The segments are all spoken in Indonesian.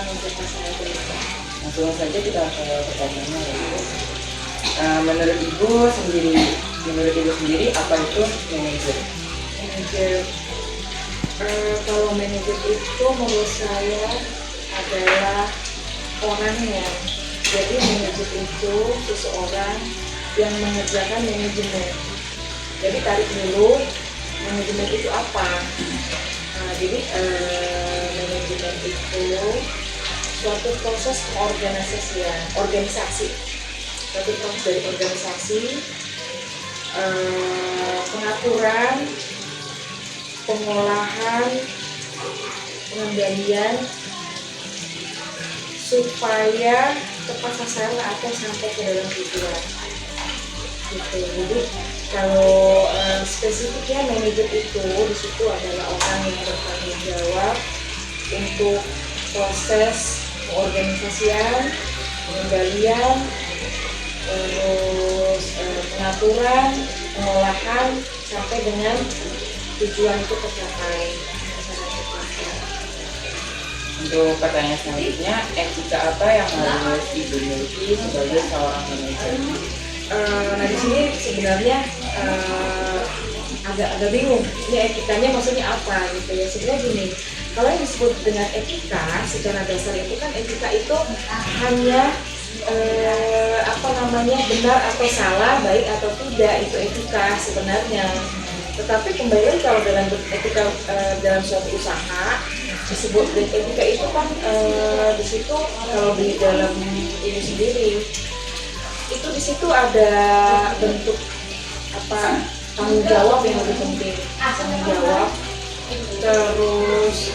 mengerjakan saya dulu. Langsung saja kita ke pertanyaannya ya Ibu. Menurut Ibu sendiri apa itu manajer? Manajer, kalau manajer itu menurut saya adalah orangnya. Jadi manajer itu seseorang yang mengerjakan manajemen. Jadi tarik dulu, manajemen itu apa? Jadi manajemen itu suatu proses organisasi, suatu proses dari organisasi, pengaturan, pengolahan, pengendalian supaya tepat sasaran atau sampai ke dalam tujuan. Gitu. Jadi kalau spesifiknya manajer itu di situ adalah orang yang bertanggung jawab untuk proses pengorganisasian, pengendalian, terus pengaturan, pengolahan sampai dengan tujuan itu tercapai. Untuk pertanyaan selanjutnya, etika apa yang harus dimiliki sebagai seorang manajer? Nah di sini sebenarnya agak bingung. Ini etikanya maksudnya apa gitu ya? Sebenarnya gini, kalau yang disebut dengan etika secara dasar itu kan etika itu hanya benar atau salah, baik atau tidak, itu etika sebenarnya. Tetapi kembali lagi kalau dalam etika dalam suatu usaha disebut etika itu kan di situ kalau di dalam ini sendiri itu di situ ada bentuk tanggung jawab yang lebih penting, tanggung jawab, terus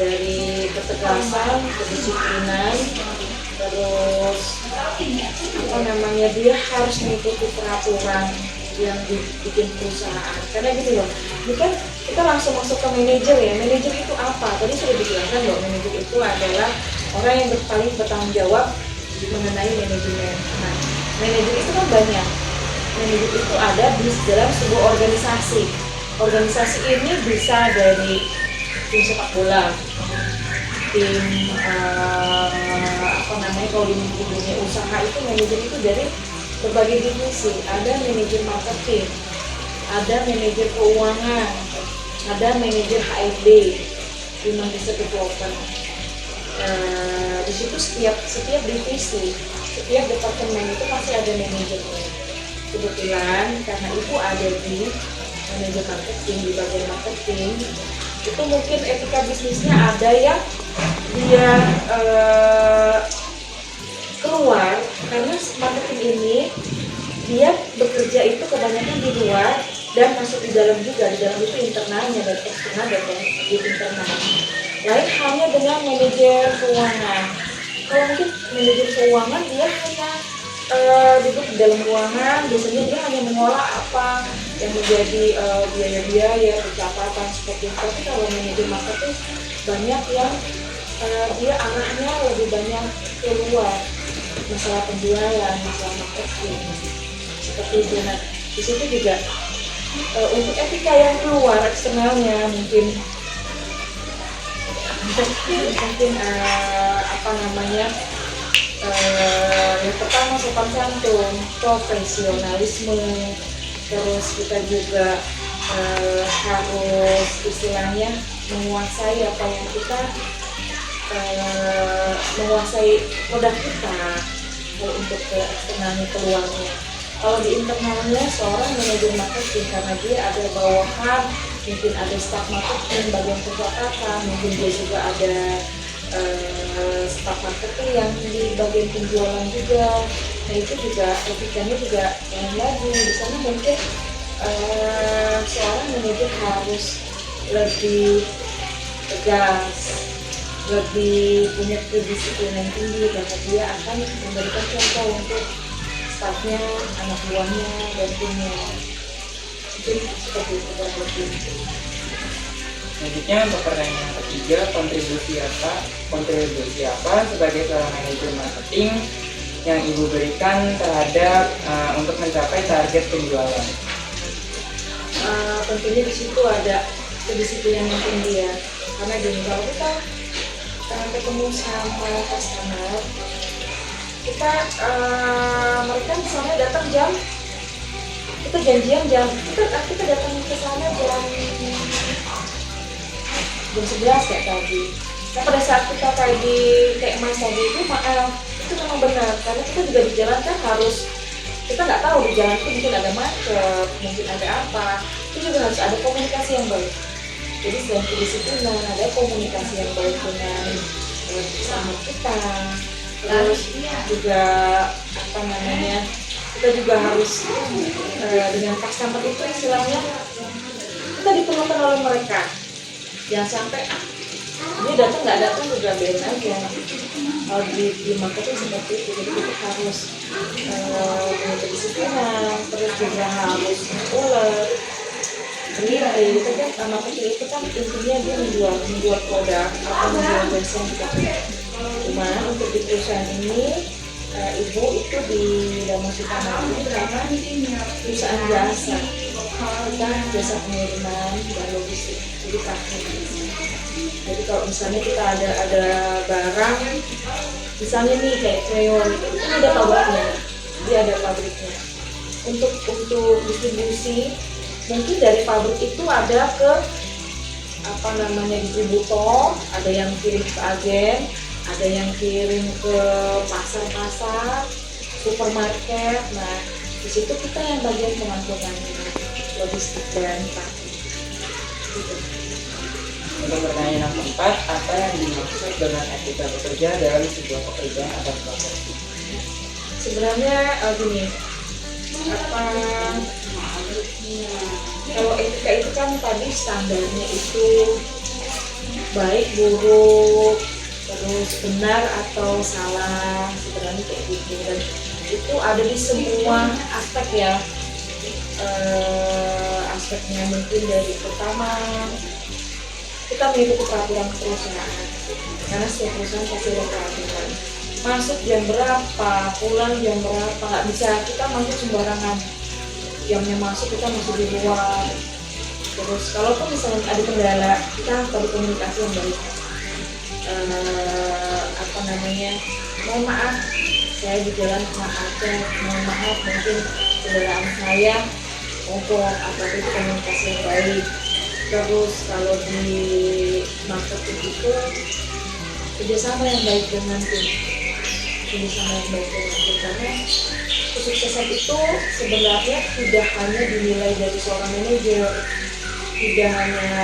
dari ketegasan, kedisiplinan, terus dia harus mengikuti peraturan yang dibikin perusahaan. Karena gitu loh, ini kan kita langsung masuk ke manajer ya. Manajer itu apa? Tadi sudah dijelaskan loh, manajer itu adalah orang yang paling bertanggung jawab mengenai manajemen. Nah, manajer itu kan banyak. Manajer itu ada di dalam sebuah organisasi. Organisasi ini bisa dari tim sepak bola, tim kalau di dunia usaha itu manajer itu dari berbagai divisi. Ada manajer marketing, ada manajer keuangan, ada manajer HRD, human resource development. Di situ setiap divisi, setiap departemen itu pasti ada manajernya. Kebetulan karena ibu ada di manajer marketing, di bagian marketing, itu mungkin etika bisnisnya ada yang dia keluar, karena marketing ini dia bekerja itu kebanyakan di luar dan masuk di dalam juga. Di dalam itu internalnya dan eksternal dan di internal. Lain halnya dengan manajer keuangan. Kalau mungkin manajer keuangan dia hanya duduk di dalam ruangan, biasanya dia hanya mengolah apa yang menjadi biaya-biaya, pencatatan seperti itu. Tapi kalau manajer marketing banyak yang dia arahnya lebih banyak keluar, masalah penjualan, masalah marketing seperti itu. Nah, di situ juga untuk etika yang keluar eksternalnya mungkin yang pertama sopan santun, profesionalisme, terus kita juga harus istilahnya menguasai apa yang kita menguasai produk kita. Kalau untuk ke eksternalnya keluarnya, kalau di internalnya seorang manajer marketing karena dia ada bawahan, mungkin ada staf marketing bagian pencatatan, mungkin dia juga ada staf marketing yang di bagian penjualan juga. Nah itu juga etikanya juga yang lagi di sana mungkin seorang manajer harus lebih tegas, lebih punya kedisiplinan tinggi karena dia akan memberikan contoh untuk stafnya, anak buahnya, dan timnya. Mungkin seperti itu kurang lebih. Selanjutnya untuk pertanyaan ketiga, kontribusi apa sebagai seorang manajer marketing yang ibu berikan terhadap untuk mencapai target penjualan? Tentunya di situ ada kedisiplinan yang tinggi ya, karena gini, kalau kita ketemu sama customer, kita mereka misalnya datang kita janjian kita datang ke sana jam 11 kayak tadi. Nah pada saat kita kayak Mas tadi itu itu memang benar, karena kita juga di jalan kan kita nggak tahu di jalan itu mungkin ada macet, mungkin ada apa, itu juga harus ada komunikasi yang baik. Jadi selain kedisiplinan, ada komunikasi yang baik dengan sama kita, terus juga kita juga harus dengan customer itu istilahnya kita diperlukan oleh mereka. Jangan sampai dia datang nggak datang juga biarin aja. Kalau di marketing seperti itu, jadi kita harus punya kedisiplinan, terus juga harus ulet. Jadi itu kan marketing itu kan intinya dia menjual produk atau menjual jasa yang kita punya. Cuma untuk di perusahaan ini ibu itu di Damar Sukamana karena perusahaan jasa, kita jasa pengiriman dan logistik, jadi praktik. Jadi kalau misalnya kita ada barang, misalnya nih kayak kreol itu kan ada pabriknya, dia ada pabriknya. Untuk distribusi, mungkin dari pabrik itu ada ke distributor, ada yang kirim ke agen, ada yang kirim ke pasar-pasar, supermarket. Nah, di situ kita yang bagian pengangkutan logistik dan praktik. Gitu. Untuk pertanyaan yang keempat, apa yang dimaksud dengan etika bekerja dalam sebuah pekerjaan atau profesi? Sebenarnya gini, kalau etika itu kan tadi standarnya itu baik, buruk, terus benar atau salah, sebenarnya kayak gitu. Dan itu ada di semua aspek ya, aspeknya mungkin dari pertama kita mengikuti peraturan perusahaan, karena setiap perusahaan pasti ada peraturan. Masuk jam berapa, pulang jam berapa, nggak bisa kita masuk sembarangan. Jamnya masuk kita masuk di luar. Terus kalaupun misalnya ada kendala, kita harus komunikasi yang baik. Mohon maaf, saya di jalan kena macet, mohon maaf mungkin kendaraan saya mogok, atau itu komunikasi yang baik. Terus kalau di marketing itu kerjasama yang baik dengan tim, karena kesuksesan itu sebenarnya tidak hanya dinilai dari seorang manajer, tidak hanya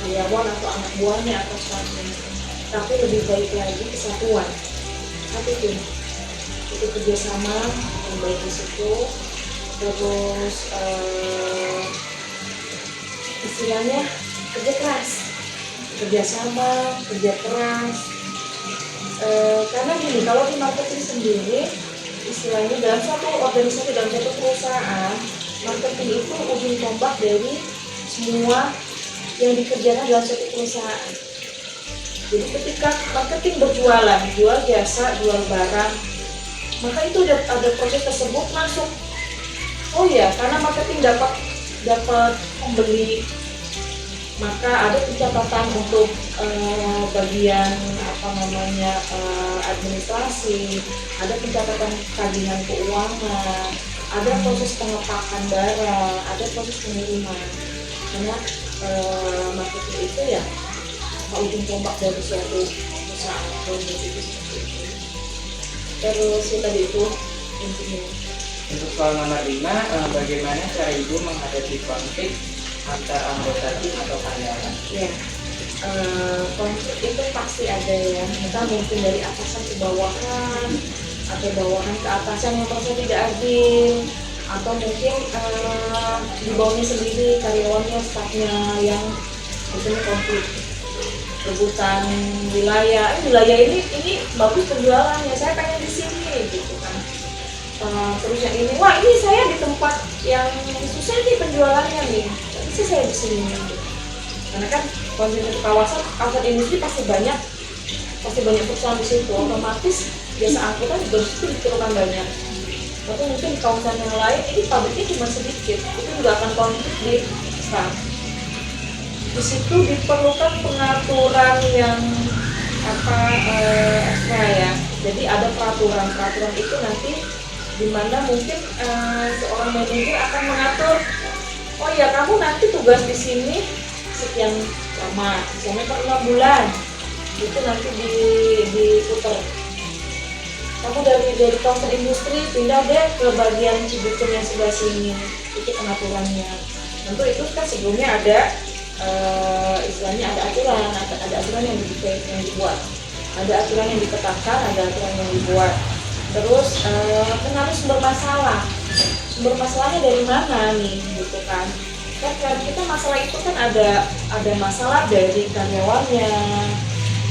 karyawan atau anak buahnya atau semuanya, tapi lebih baik lagi kesatuan satu tim, itu kerjasama yang baik di situ. Terus istilahnya kerja keras, kerjasama, kerja keras. Karena gini, kalau di marketing sendiri istilahnya dalam satu organisasi, dalam satu perusahaan, marketing itu ujung tombak dari semua yang dikerjakan dalam satu perusahaan. Jadi ketika marketing berjualan, jual jasa, jual barang, maka itu ada proses tersebut masuk. Oh ya, karena marketing dapat pembeli, maka ada pencatatan untuk bagian administrasi, ada pencatatan tagihan keuangan, ada proses pengepakan barang, ada proses pengiriman. Karena marketing itu ya ujung tombak dari suatu perusahaan atau itu seperti itu. Terus ya tadi itu intinya. Untuk soal nomor 5, bagaimana cara ibu menghadapi konflik antar anggota tim atau karyawan? Ya, konflik itu pasti ada ya. Kita mungkin dari atasan ke bawahan, atau bawahan ke atasan yang merasa tidak adil, atau mungkin di bawahnya sendiri karyawannya, stafnya yang biasanya konflik, rebutan wilayah. Wilayah ini bagus penjualannya, saya pengen di sini gitu kan. Terus yang ini, wah ini saya di tempat yang susah nih penjualannya nih, tapi saya di sini gitu. Karena kan kalau di kawasan industri pasti banyak perusahaan di situ, otomatis jasa angkutan juga di situ diperlukan banyak. Tapi mungkin di kawasan yang lain ini pabriknya cuma sedikit, itu juga akan konflik di staff. Di situ diperlukan pengaturan peraturan yang ekstra ya. Jadi ada peraturan itu nanti dimana mungkin seorang manajer akan mengatur, oh ya kamu nanti tugas di sini sekian lama, misalnya per 6 bulan itu nanti diputar. Kamu dari kawasan industri pindah deh ke bagian Cibitung yang sebelah sini, itu pengaturannya. Tentu itu kan sebelumnya ada istilahnya ada aturan yang dibuat, ada aturan yang dipetakan, ada aturan yang dibuat. Terus kenali sumber masalahnya dari mana nih, gitu kan? Kan kita masalah itu kan ada masalah dari karyawannya,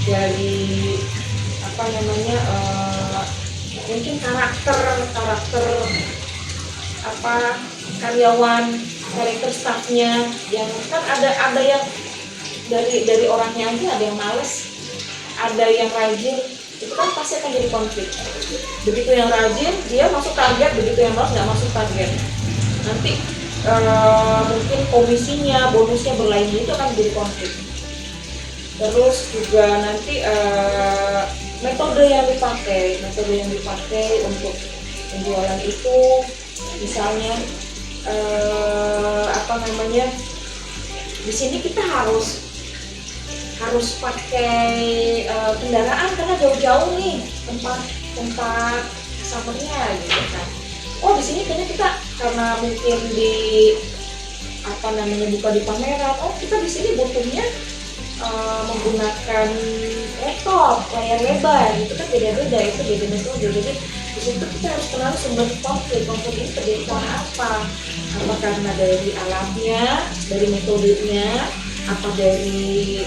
dari mungkin karakter karyawan, karakter staffnya, yang kan ada yang dari orangnya aja ada yang males, ada yang rajin, itu kan pasti akan jadi konflik. Begitu yang rajin dia masuk target, begitu yang males nggak masuk target, nanti mungkin komisinya, bonusnya berlainan, itu akan jadi konflik. Terus juga nanti metode yang dipakai untuk penjualan itu, misalnya di sini kita harus pakai kendaraan karena jauh-jauh nih tempat summernya, gitu kan. Oh di sini kayaknya kita karena mungkin buka di pameran, oh kita di sini butuhnya menggunakan laptop layar lebar, itu kan beda-beda, itu beda metode. Jadi di situ kita harus kenal sumber konflik ini terjadi karena apa karena dari alatnya, dari metodenya, apa dari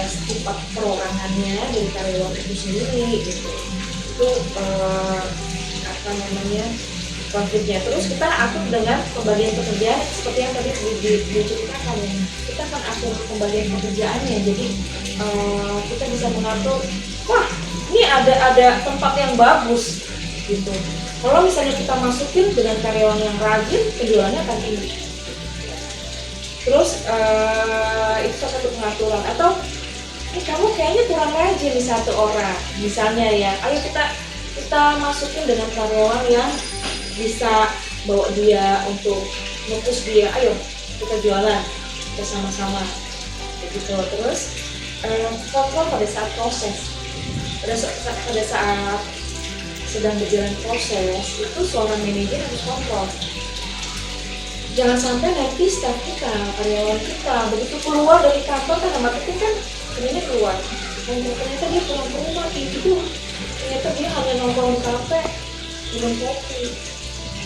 sifat perorangannya, dari karyawan itu sendiri, gitu. Itu konfliknya. Terus kita atur dengan pembagian pekerjaan seperti yang tadi diceritakan ya. Kita akan atur pembagian pekerjaannya. Jadi kita bisa mengatur, wah ini ada tempat yang bagus, gitu. Kalau misalnya kita masukin dengan karyawan yang rajin, penjualannya akan tinggi. Terus itu salah satu pengaturan. Atau kamu kayaknya kurang rajin di satu orang, misalnya ya, ayo kita masukin dengan karyawan yang bisa bawa dia untuk nge-push dia, ayo kita jualan bersama-sama, begitu. Terus kontrol pada saat proses, pada saat sedang berjalan proses itu seorang manajer harus kontrol. Jangan sampai nanti staff kita, karyawan kita begitu keluar dari kantor, kan marketing kan sebenarnya keluar, dan ternyata dia pulang ke rumah tidur, ternyata dia hanya nongkrong di kafe minum kopi,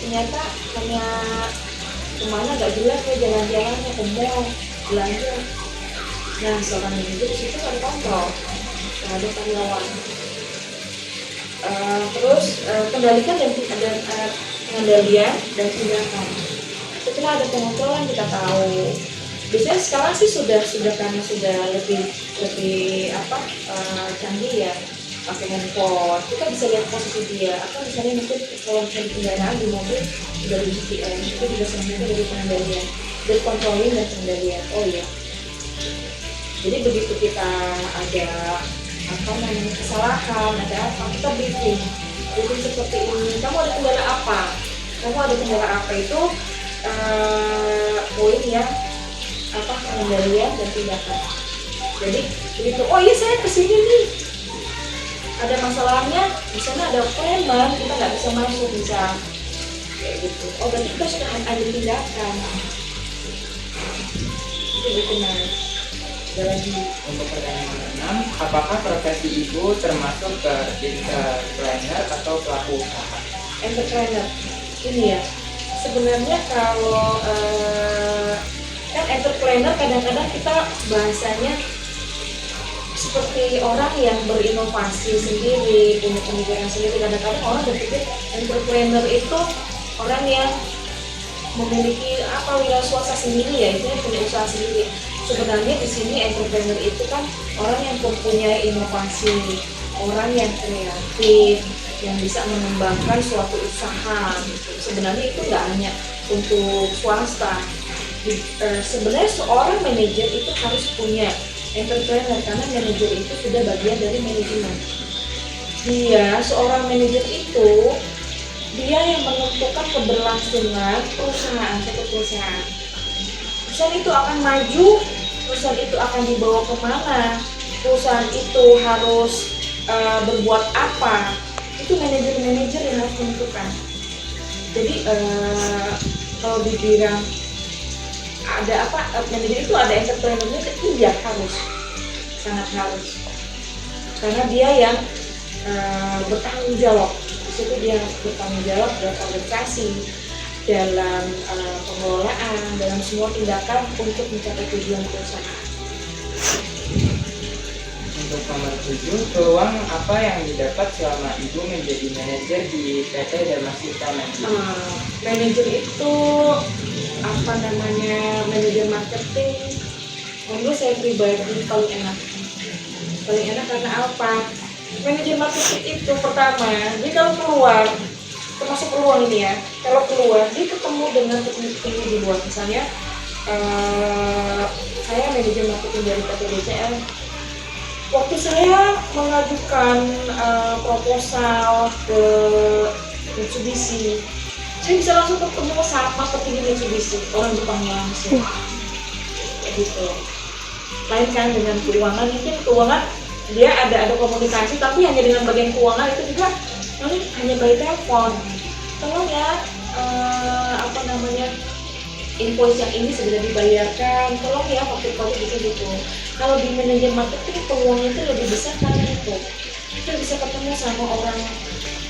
ternyata hanya kemana gak jelas ya jalan-jalannya, ke mall, belanja. Nah seorang manajer disitu ada kontrol terhadap karyawan. Terus kendalikan dan pengendalian dan tindakan. Setelah ada pengontrolan kita tahu. Biasanya sekarang sih sudah karena sudah lebih canggih ya, pakai handphone. Kita bisa lihat posisi dia. Atau misalnya mungkin kalau misalnya di kendaraan di mobil sudah di GPS, itu juga sebenarnya dari pengendalian, dari controlling dan pengendalian. Oh iya. Jadi begitu kita ada kesalahan, ada apa, kita briefing seperti ini. Kamu ada kendala apa? Itu poin yang pengendalian dan tindakan. Jadi begitu, oh iya saya kesini nih, ada masalahnya, di sana ada preman, kita nggak bisa masuk, bisa kayak gitu. Oh berarti kita sudah ada tindakan. Itu benar. Lagi untuk pertanyaan 6, apakah profesi ibu termasuk ke entrepreneur atau pelaku usaha? Entrepreneur ini ya, sebenarnya kalau kan entrepreneur kadang-kadang kita bahasanya seperti orang yang berinovasi sendiri, punya pemikiran sendiri. Kadang-kadang orang berpikir entrepreneur itu orang yang memiliki wira swasta sendiri ya, itu punya usaha sendiri. Sebenarnya di sini entrepreneur itu kan orang yang mempunyai inovasi, orang yang kreatif, yang bisa mengembangkan suatu usaha. Sebenarnya itu nggak hanya untuk swasta. Sebenarnya seorang manajer itu harus punya entrepreneur karena manajer itu sudah bagian dari manajemen. Dia seorang manajer itu dia yang menentukan keberlangsungan perusahaan, satu perusahaan. Perusahaan itu akan maju, perusahaan itu akan dibawa kemana, perusahaan itu harus berbuat apa, itu manajer-manajer yang harus menentukan. Jadi kalau dibilang ada apa, manajer itu ada entrepreneurnya, iya harus, sangat harus, karena dia yang bertanggung jawab. Di situ dia harus bertanggung jawab dalam organisasi, dalam pengelolaan, dalam semua tindakan untuk mencapai tujuan perusahaan. Untuk nomor 7, peluang apa yang didapat selama Ibu menjadi manajer di PT Dharma Cipta Mandiri? Manajer itu apa namanya, manajer marketing, menurut saya pribadi paling enak karena apa? Manajer marketing itu pertama, dia kalau keluar, termasuk peluang ini ya, kalau keluar dia ketemu dengan petinggi di luar. Misalnya saya manajer marketing dari PT DCL, waktu saya mengajukan proposal ke Mitsubishi, saya bisa langsung ketemu sama petinggi Mitsubishi, orang Jepangnya langsung. Gitu. Lain kan dengan keuangan, mungkin keuangan dia ada komunikasi, tapi hanya dengan bagian keuangan itu juga paling hanya by telepon. Tolong ya apa namanya, invoice yang ini segera dibayarkan, tolong ya faktur gitu. Kalau di manajer marketing peluangnya itu lebih besar karena itu kita bisa ketemu sama orang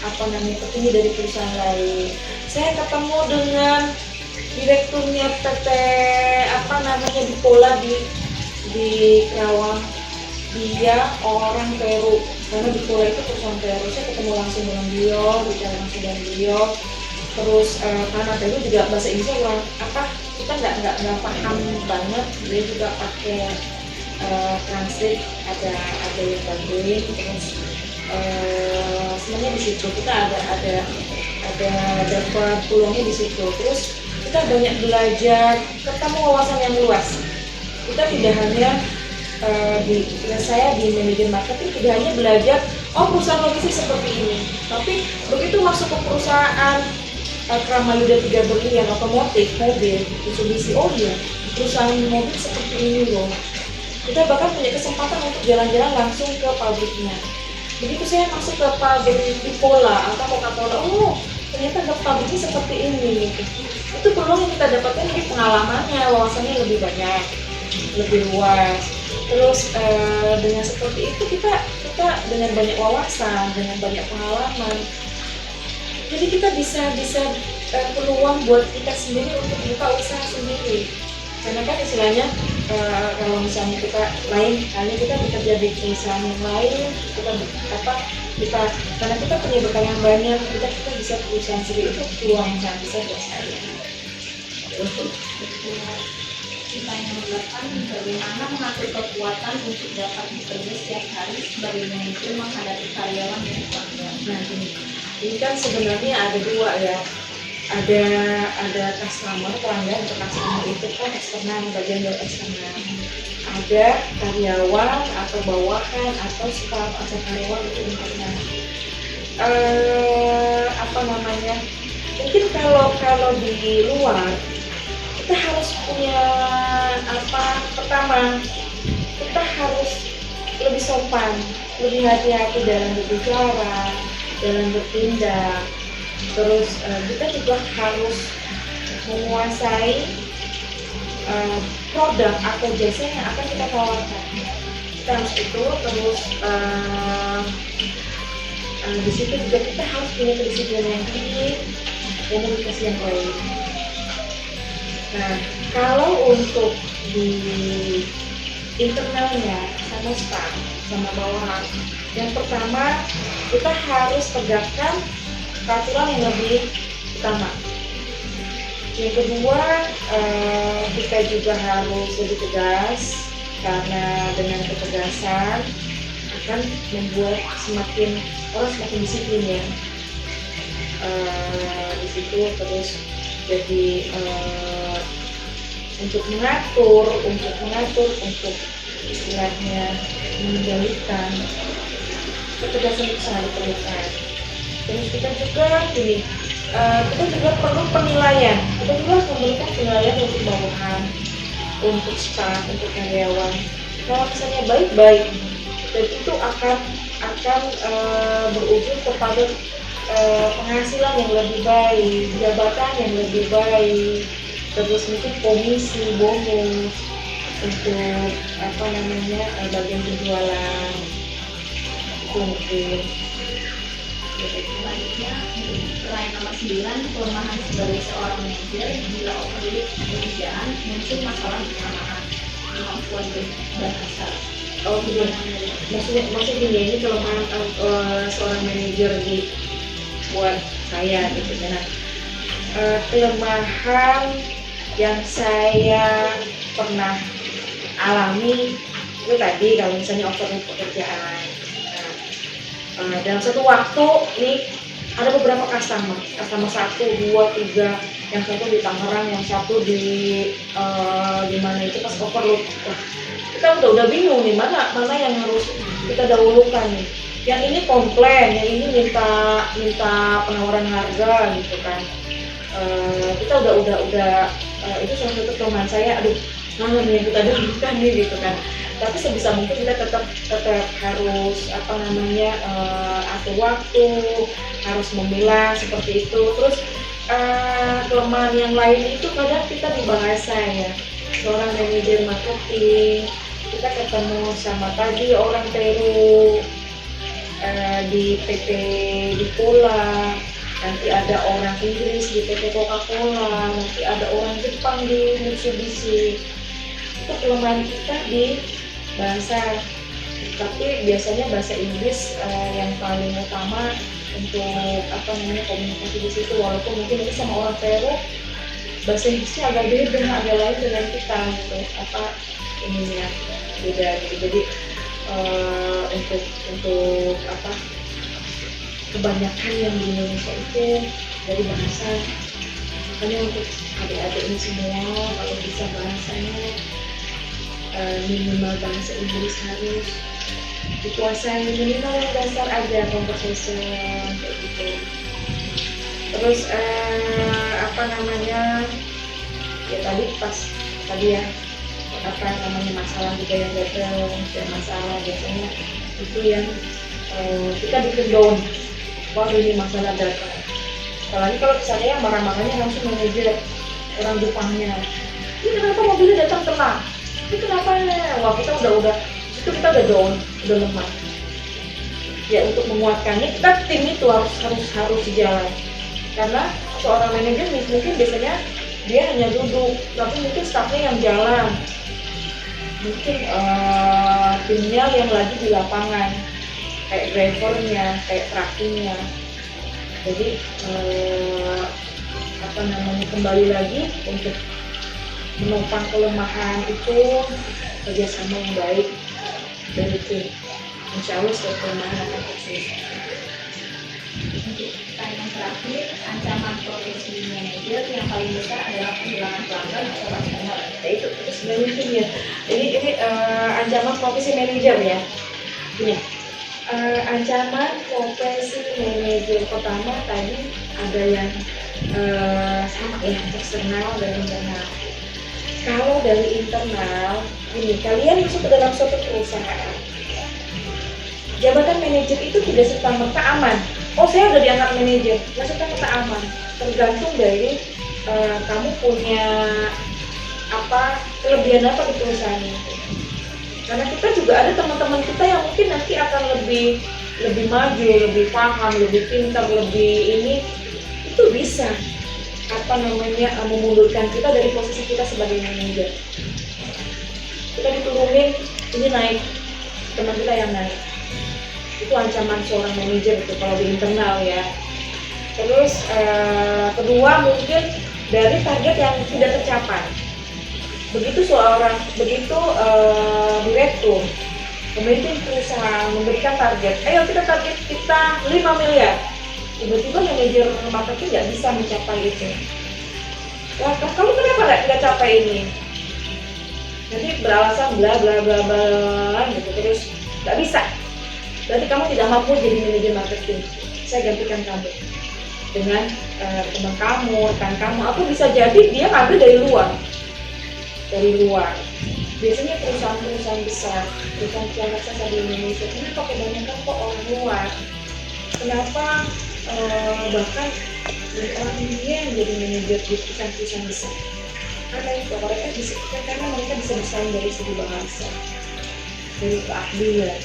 apa namanya, petinggi dari perusahaan lain. Saya ketemu dengan direkturnya PT apa namanya di Pola di Kerawang, dia orang Peru, karena di Pola itu perusahaan Peru. Saya ketemu langsung dengan beliau, bicara langsung dengan beliau. Terus karena Peru juga bahasa Inggrisnya kurang apa, kita nggak paham banget, dia juga pakai translate, ada yang bantuin. Terus sebenarnya di situ kita ada dapat peluangnya di situ. Terus kita banyak belajar, ketemu wawasan yang luas. Kita tidak hanya saya di manajer marketing tidak hanya belajar perusahaan logistik seperti ini, tapi begitu masuk ke perusahaan Kramayuda 3 Berlian otomotif mobil Mitsubishi, oh iya perusahaan mobil seperti ini loh. Kita bahkan punya kesempatan untuk jalan-jalan langsung ke pabriknya. Begitu saya masuk ke pabrik di Pola atau Coca-Cola, oh ternyata pabriknya seperti ini. Itu peluang yang kita dapatkan, di pengalamannya, wawasannya lebih banyak, lebih luas. Terus dengan seperti itu kita dengan banyak wawasan, dengan banyak pengalaman, jadi kita bisa peluang buat kita sendiri untuk buka usaha sendiri. Karena kan istilahnya kalau misalnya kita lain kali kita bekerja di perusahaan yang lain, kita karena kita punya bekal yang banyak, kita bisa perusahaan sendiri, itu peluang yang sangat besar buat saya. Pertanyaan nomor 8, bagaimana mengatur kekuatan untuk dapat bekerja setiap hari sebagai manajer menghadapi karyawan yang kuat? Nah, ini kan sebenarnya ada dua ya, ada customer, pelanggan. Untuk customer itu kan eksternal, bagian dari eksternal. Ada karyawan atau bawahan atau staff atau karyawan itu internal. Apa namanya? Mungkin kalau di luar kita harus punya pertama kita harus lebih sopan, lebih hati-hati dalam berbicara, dalam bertindak. Terus kita juga harus menguasai produk atau jasa yang akan kita tawarkan. Kita harus itu. Terus di situ juga kita harus punya kedisiplinan yang tinggi, komunikasi yang baik. Nah, kalau untuk di internalnya sama staff, sama bawahan, yang pertama kita harus tegakkan peraturan yang lebih utama. Yang kedua, kita juga harus lebih tegas, karena dengan ketegasan akan membuat orang semakin disiplin ya. Di situ terus jadi untuk mengatur, untuk istilahnya mengendalikan, ketegasan itu sangat diperlukan. Terus kita juga gini, kita juga perlu penilaian. Kita juga harus memberikan penilaian untuk bawahan, untuk staff, untuk karyawan. Kalau misalnya baik-baik, dan itu akan berujung kepada penghasilan yang lebih baik, jabatan yang lebih baik, terus mungkin komisi, bonus untuk bagian penjualan itu mungkin. Selanjutnya, pertanyaan nomor 9, kelemahan sebagai seorang manajer bila overload pekerjaan muncul masalah bersamaan kemampuan berbahasa. Oh gitu. Maksudnya gini, ini kelemahan seorang manajer buat saya gitu kan. Kelemahan yang saya pernah alami itu tadi kalau misalnya overload pekerjaan. Dalam satu waktu nih ada beberapa customer 1, 2, 3, yang satu di Tangerang, yang satu di mana itu pas overload. Kita udah bingung nih mana yang harus kita dahulukan nih. Yang ini komplain, yang ini minta penawaran harga gitu kan. Kita udah itu salah satu kelemahan saya. Aduh, mana nih yang kita dahulukan nih gitu kan. Tapi sebisa mungkin kita tetap harus atur waktu, harus memilah seperti itu. Terus kelemahan yang lain itu kadang kita di bahasa ya. Seorang manajer marketing, kita ketemu sama tadi orang Peru di PT di Pula, nanti ada orang Inggris di PT Coca-Cola, nanti ada orang Jepang di Mitsubishi. Itu kelemahan kita di bahasa, tapi biasanya bahasa Inggris yang paling utama untuk komunikasi di situ. Walaupun mungkin itu sama orang Peru bahasa Inggrisnya agak beda, agak lain dengan kita gitu, beda gitu. Jadi untuk kebanyakan yang di Indonesia itu dari bahasa. Makanya untuk adik-adik ini semua, kalau bisa bahasanya minimal bahasa Inggris harus dikuasai, minimal yang dasar aja, conversation kayak gitu. Terus ya tadi ya masalah juga yang datang, dan masalah biasanya itu yang kita bikin down. Wah, ini masalah datang. Apalagi kalau misalnya yang marah-marahnya langsung manajer orang Jepangnya, ini kenapa mobilnya datang telat? Ini kenapa? Wah, kita udah itu kita udah down, udah lemah. Ya, untuk menguatkannya kita tim itu harus jalan. Karena seorang manajer mungkin biasanya dia hanya duduk, tapi mungkin staffnya yang jalan, mungkin timnya yang lagi di lapangan, kayak drivernya, kayak truckingnya. Jadi kembali lagi untuk menopang kelemahan itu kerjasama yang baik dari tim. Insya Allah setiap kelemahan akan terselesaikan. Untuk pertanyaan terakhir, ancaman profesi manajer yang paling besar adalah kehilangan pelanggan atau customer. Itu sebenarnya ini ancaman profesi manajer ya. Ini ancaman profesi manajer pertama tadi ada yang sama ya, eksternal dan internal. Kalau dari internal, ini kalian masuk ke dalam suatu perusahaan. Jabatan manajer itu tidak serta-merta aman. Oh, saya udah diangkat manajer, nggak serta-merta aman. Tergantung dari kamu punya kelebihan apa di perusahaan itu. Karena kita juga ada teman-teman kita yang mungkin nanti akan lebih maju, lebih paham, lebih pintar, lebih ini, itu bisa memundurkan kita dari posisi kita sebagai manajer. Kita diturunin, ini naik, teman kita yang naik. Itu ancaman seorang manajer itu kalau di internal ya. Terus kedua mungkin dari target yang tidak tercapai. Begitu direktur memimpin perusahaan memberikan target, ayo kita target kita 5 miliar. Tiba-tiba manajer marketing nggak bisa mencapai itu. Wah, kamu kenapa nggak capai ini? nanti beralasan bla bla bla bla gitu terus nggak bisa. Berarti kamu tidak mampu jadi manajer marketing. Saya gantikan kamu dengan teman kamu, rekan kamu. Aku bisa jadi dia ngambil dari luar. Biasanya perusahaan-perusahaan besar, perusahaan raksasa di Indonesia ini kebanyakan kok orang luar. Kenapa bahkan dari orang India yang jadi manajer di perusahaan-perusahaan besar? Karena itu mereka bisa, karena mereka bisa bersaing dari segi bahasa, dari keahlian,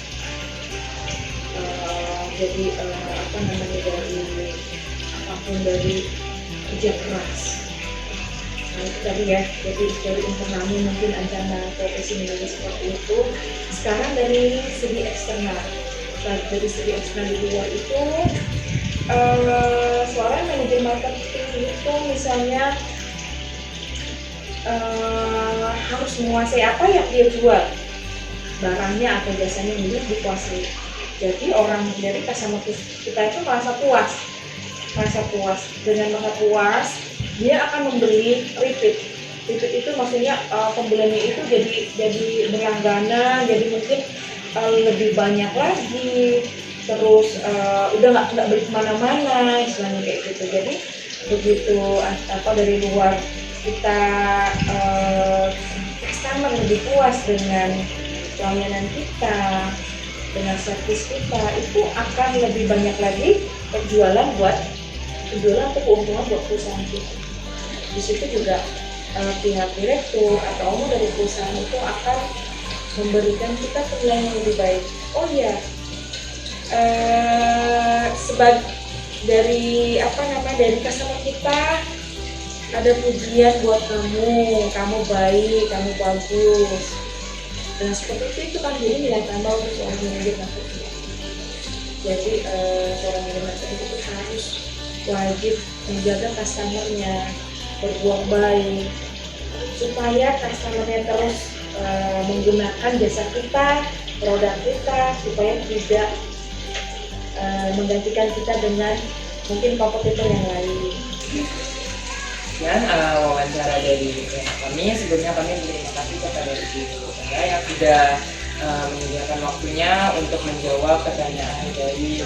jadi dari apapun, dari kerja keras. Nah itu tadi ya, jadi dari internalnya mungkin ancaman profesi menjadi seperti itu. Sekarang dari segi eksternal, dari segi eksternal di luar itu seorang manajer marketing itu misalnya harus menguasai apa yang dia jual, barangnya atau jasanya ini dikuasai. Jadi orang dari customer kita itu merasa puas. Dengan merasa puas, dia akan membeli repeat itu maksudnya pembeliannya itu jadi berlangganan, jadi mungkin lebih banyak lagi, terus udah nggak beli kemana-mana istilahnya kayak gitu. Jadi begitu dari luar kita customer lebih puas dengan pelayanan kita, dengan servis kita, itu akan lebih banyak lagi penjualan atau keuntungan buat perusahaan kita. Di situ juga pihak direktur atau owner dari perusahaan itu akan memberikan kita penilaian yang lebih baik. Oh iya, dari customer kita ada pujian buat kamu baik, kamu bagus. Dan seperti itu kan jadi nilai tambah untuk seorang manajer marketing. Jadi seorang manajer marketing itu harus wajib menjaga customernya, berbuat baik supaya customernya terus menggunakan jasa kita, produk kita, supaya tidak menggantikan kita dengan mungkin kompetitor yang lain. Sekian wawancara dari kami. Sebelumnya kami berterima kasih kepada Ibu Sandra yang sudah menyediakan waktunya untuk menjawab pertanyaan dari